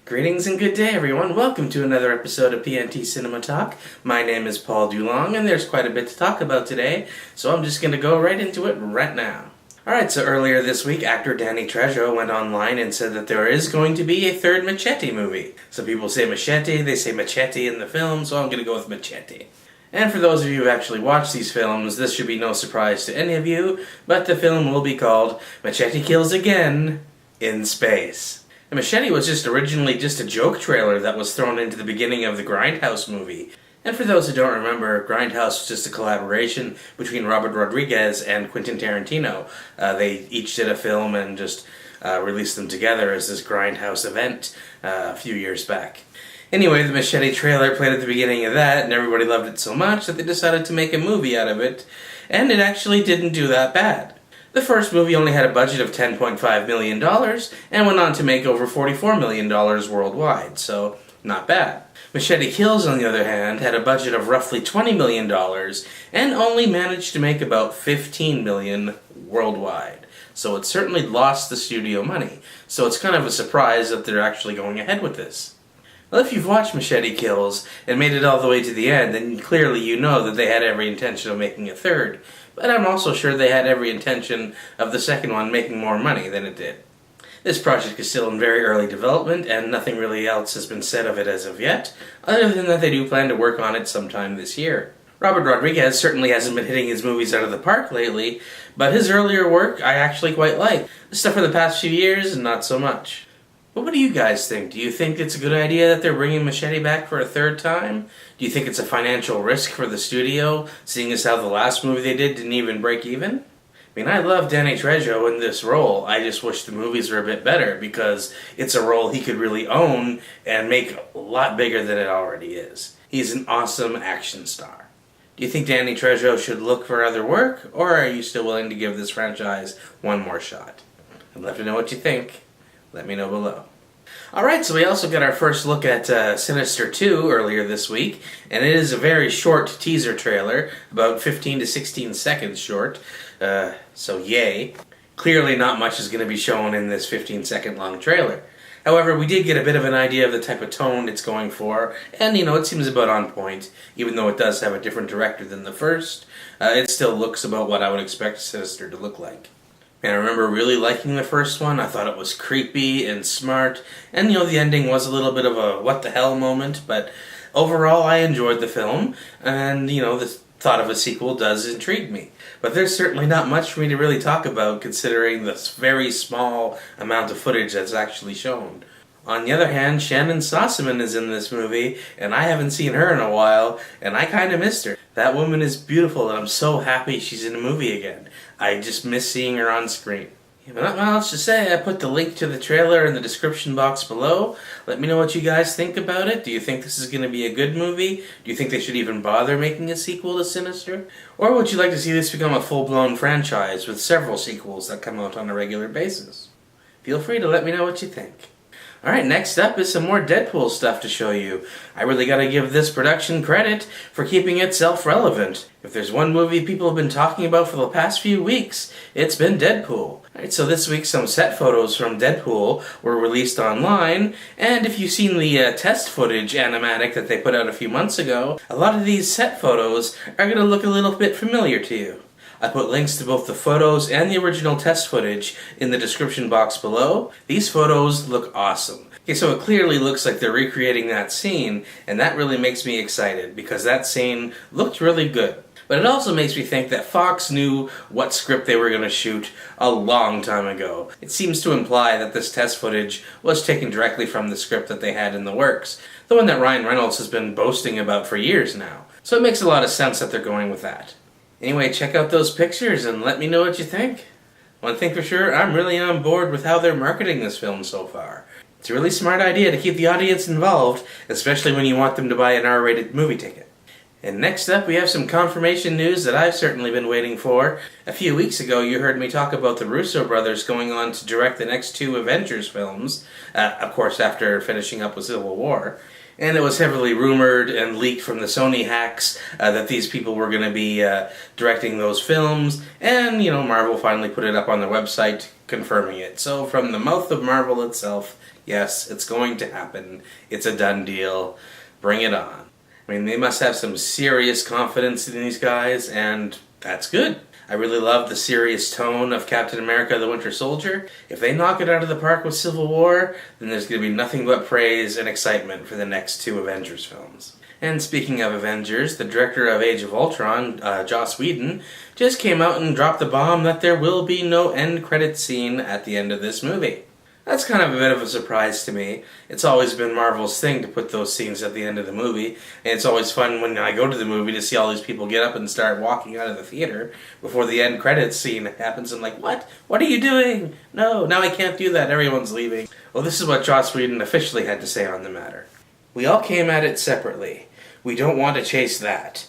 Greetings and good day, everyone. Welcome to another episode of PNT Cinema Talk. My name is Paul Dulong, and there's quite a bit to talk about today, so I'm just going to go right into it right now. Alright, so earlier this week, actor Danny Trejo went online and said that there is going to be a third Machete movie. Some people say Machete, they say Machete in the film, so I'm going to go with Machete. And for those of you who actually watched these films, this should be no surprise to any of you, but the film will be called Machete Kills Again in Space. The Machete was originally just a joke trailer that was thrown into the beginning of the Grindhouse movie. And for those who don't remember, Grindhouse was just a collaboration between Robert Rodriguez and Quentin Tarantino. They each did a film and just released them together as this Grindhouse event a few years back. Anyway, the Machete trailer played at the beginning of that, and everybody loved it so much that they decided to make a movie out of it, and it actually didn't do that bad. The first movie only had a budget of $10.5 million and went on to make over $44 million worldwide, so not bad. Machete Kills, on the other hand, had a budget of roughly $20 million and only managed to make about $15 million worldwide. So it certainly lost the studio money, so it's kind of a surprise that they're actually going ahead with this. Well, if you've watched Machete Kills and made it all the way to the end, then clearly you know that they had every intention of making a third, but I'm also sure they had every intention of the second one making more money than it did. This project is still in very early development, and nothing really else has been said of it as of yet, other than that they do plan to work on it sometime this year. Robert Rodriguez certainly hasn't been hitting his movies out of the park lately, but his earlier work I actually quite like. The stuff for the past few years, not so much. But what do you guys think? Do you think it's a good idea that they're bringing Machete back for a third time? Do you think it's a financial risk for the studio, seeing as how the last movie they did didn't even break even? I mean, I love Danny Trejo in this role. I just wish the movies were a bit better, because it's a role he could really own and make a lot bigger than it already is. He's an awesome action star. Do you think Danny Trejo should look for other work, or are you still willing to give this franchise one more shot? I'd love to know what you think. Let me know below. Alright, so we also got our first look at Sinister 2 earlier this week, and it is a very short teaser trailer, about 15 to 16 seconds short, so yay. Clearly not much is going to be shown in this 15-second long trailer. However, we did get a bit of an idea of the type of tone it's going for, and it seems about on point. Even though it does have a different director than the first, it still looks about what I would expect Sinister to look like. And I remember really liking the first one. I thought it was creepy and smart, and the ending was a little bit of a what the hell moment, but overall I enjoyed the film, and the thought of a sequel does intrigue me. But there's certainly not much for me to really talk about, considering the very small amount of footage that's actually shown. On the other hand, Shannon Sossamon is in this movie, and I haven't seen her in a while, and I kind of missed her. That woman is beautiful, and I'm so happy she's in a movie again. I just miss seeing her on screen. But not much else to say. I put the link to the trailer in the description box below. Let me know what you guys think about it. Do you think this is going to be a good movie? Do you think they should even bother making a sequel to Sinister? Or would you like to see this become a full-blown franchise with several sequels that come out on a regular basis? Feel free to let me know what you think. Alright, next up is some more Deadpool stuff to show you. I really gotta give this production credit for keeping itself relevant. If there's one movie people have been talking about for the past few weeks, it's been Deadpool. Alright, so this week some set photos from Deadpool were released online, and if you've seen the test footage animatic that they put out a few months ago, a lot of these set photos are gonna look a little bit familiar to you. I put links to both the photos and the original test footage in the description box below. These photos look awesome. Okay, so it clearly looks like they're recreating that scene, and that really makes me excited, because that scene looked really good. But it also makes me think that Fox knew what script they were going to shoot a long time ago. It seems to imply that this test footage was taken directly from the script that they had in the works, the one that Ryan Reynolds has been boasting about for years now. So it makes a lot of sense that they're going with that. Anyway, check out those pictures and let me know what you think. One thing for sure, I'm really on board with how they're marketing this film so far. It's a really smart idea to keep the audience involved, especially when you want them to buy an R-rated movie ticket. And next up, we have some confirmation news that I've certainly been waiting for. A few weeks ago, you heard me talk about the Russo brothers going on to direct the next two Avengers films, of course after finishing up with Civil War. And it was heavily rumored and leaked from the Sony hacks that these people were going to be directing those films. And, Marvel finally put it up on their website confirming it. So from the mouth of Marvel itself, yes, it's going to happen. It's a done deal. Bring it on. I mean, they must have some serious confidence in these guys, and that's good. I really love the serious tone of Captain America the Winter Soldier. If they knock it out of the park with Civil War, then there's going to be nothing but praise and excitement for the next 2 Avengers films. And speaking of Avengers, the director of Age of Ultron, Joss Whedon, just came out and dropped the bomb that there will be no end credit scene at the end of this movie. That's kind of a bit of a surprise to me. It's always been Marvel's thing to put those scenes at the end of the movie, and it's always fun when I go to the movie to see all these people get up and start walking out of the theater before the end credits scene happens. I'm like, what? What are you doing? No, now I can't do that. Everyone's leaving. Well, this is what Joss Whedon officially had to say on the matter. We all came at it separately. We don't want to chase that.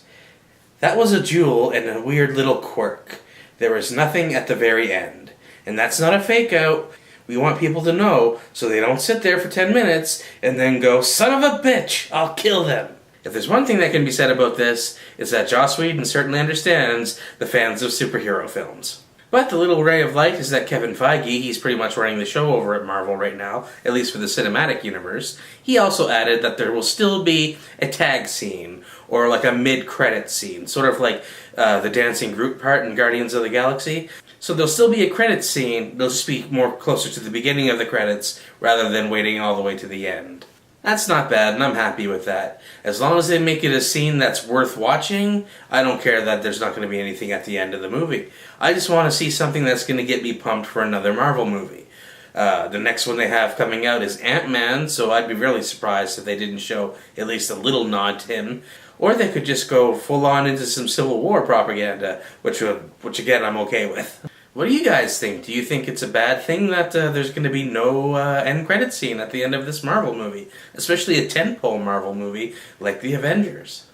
That was a jewel and a weird little quirk. There was nothing at the very end. And that's not a fake out. We want people to know so they don't sit there for 10 minutes and then go, son of a bitch, I'll kill them. If there's one thing that can be said about this, it's that Joss Whedon certainly understands the fans of superhero films. But the little ray of light is that Kevin Feige, he's pretty much running the show over at Marvel right now, at least for the cinematic universe. He also added that there will still be a tag scene, or like a mid-credit scene, sort of like the dancing group part in Guardians of the Galaxy. So there'll still be a credit scene, they'll just be more closer to the beginning of the credits, rather than waiting all the way to the end. That's not bad, and I'm happy with that. As long as they make it a scene that's worth watching, I don't care that there's not going to be anything at the end of the movie. I just want to see something that's going to get me pumped for another Marvel movie. The next one they have coming out is Ant-Man, so I'd be really surprised if they didn't show at least a little nod to him. Or they could just go full-on into some Civil War propaganda, which again, I'm okay with. What do you guys think? Do you think it's a bad thing that there's going to be no end credit scene at the end of this Marvel movie? Especially a tentpole Marvel movie like the Avengers.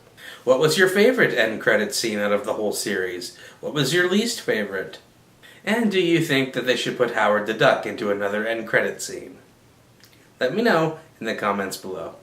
What was your favorite end credit scene out of the whole series? What was your least favorite? And do you think that they should put Howard the Duck into another end credit scene? Let me know in the comments below.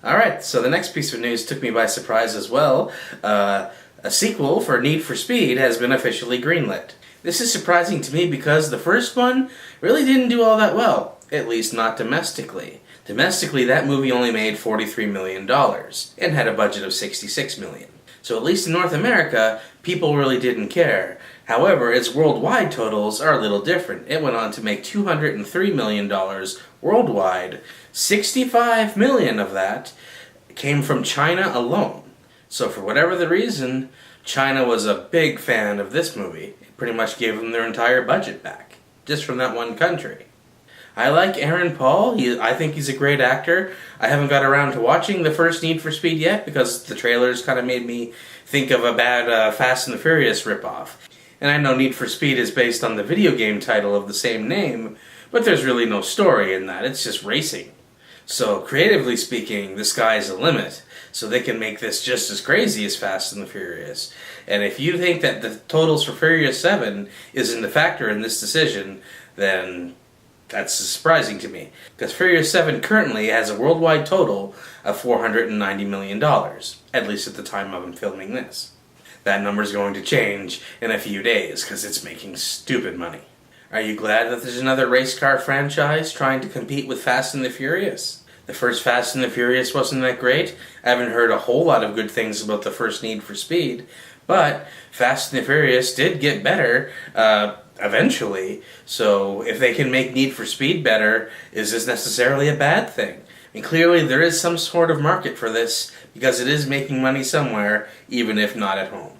Alright, so the next piece of news took me by surprise as well. A sequel for Need for Speed has been officially greenlit. This is surprising to me because the first one really didn't do all that well, at least not domestically. Domestically, that movie only made $43 million and had a budget of $66 million. So at least in North America, people really didn't care. However, its worldwide totals are a little different. It went on to make $203 million worldwide. $65 million of that came from China alone. So for whatever the reason, China was a big fan of this movie. It pretty much gave them their entire budget back, just from that one country. I like Aaron Paul. I think he's a great actor. I haven't got around to watching the first Need for Speed yet because the trailers kind of made me think of a bad Fast and the Furious ripoff. And I know Need for Speed is based on the video game title of the same name, but there's really no story in that. It's just racing. So creatively speaking, the sky's the limit. So they can make this just as crazy as Fast and the Furious. And if you think that the totals for Furious 7 isn't a factor in this decision, then that's surprising to me. Because Furious 7 currently has a worldwide total of $490 million, at least at the time I'm filming this. That number's going to change in a few days because it's making stupid money. Are you glad that there's another race car franchise trying to compete with Fast and the Furious? The first Fast and the Furious wasn't that great. I haven't heard a whole lot of good things about the first Need for Speed, but Fast and the Furious did get better eventually. So if they can make Need for Speed better, is this necessarily a bad thing? I mean, clearly there is some sort of market for this because it is making money somewhere, even if not at home.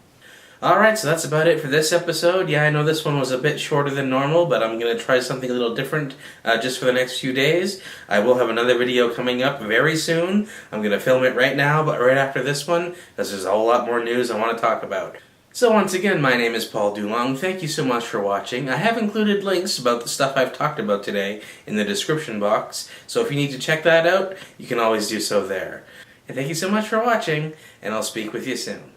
Alright, so that's about it for this episode. Yeah, I know this one was a bit shorter than normal, but I'm going to try something a little different just for the next few days. I will have another video coming up very soon. I'm going to film it right now, but right after this one, because there's a whole lot more news I want to talk about. So once again, my name is Paul Dulong. Thank you so much for watching. I have included links about the stuff I've talked about today in the description box, so if you need to check that out, you can always do so there. And thank you so much for watching, and I'll speak with you soon.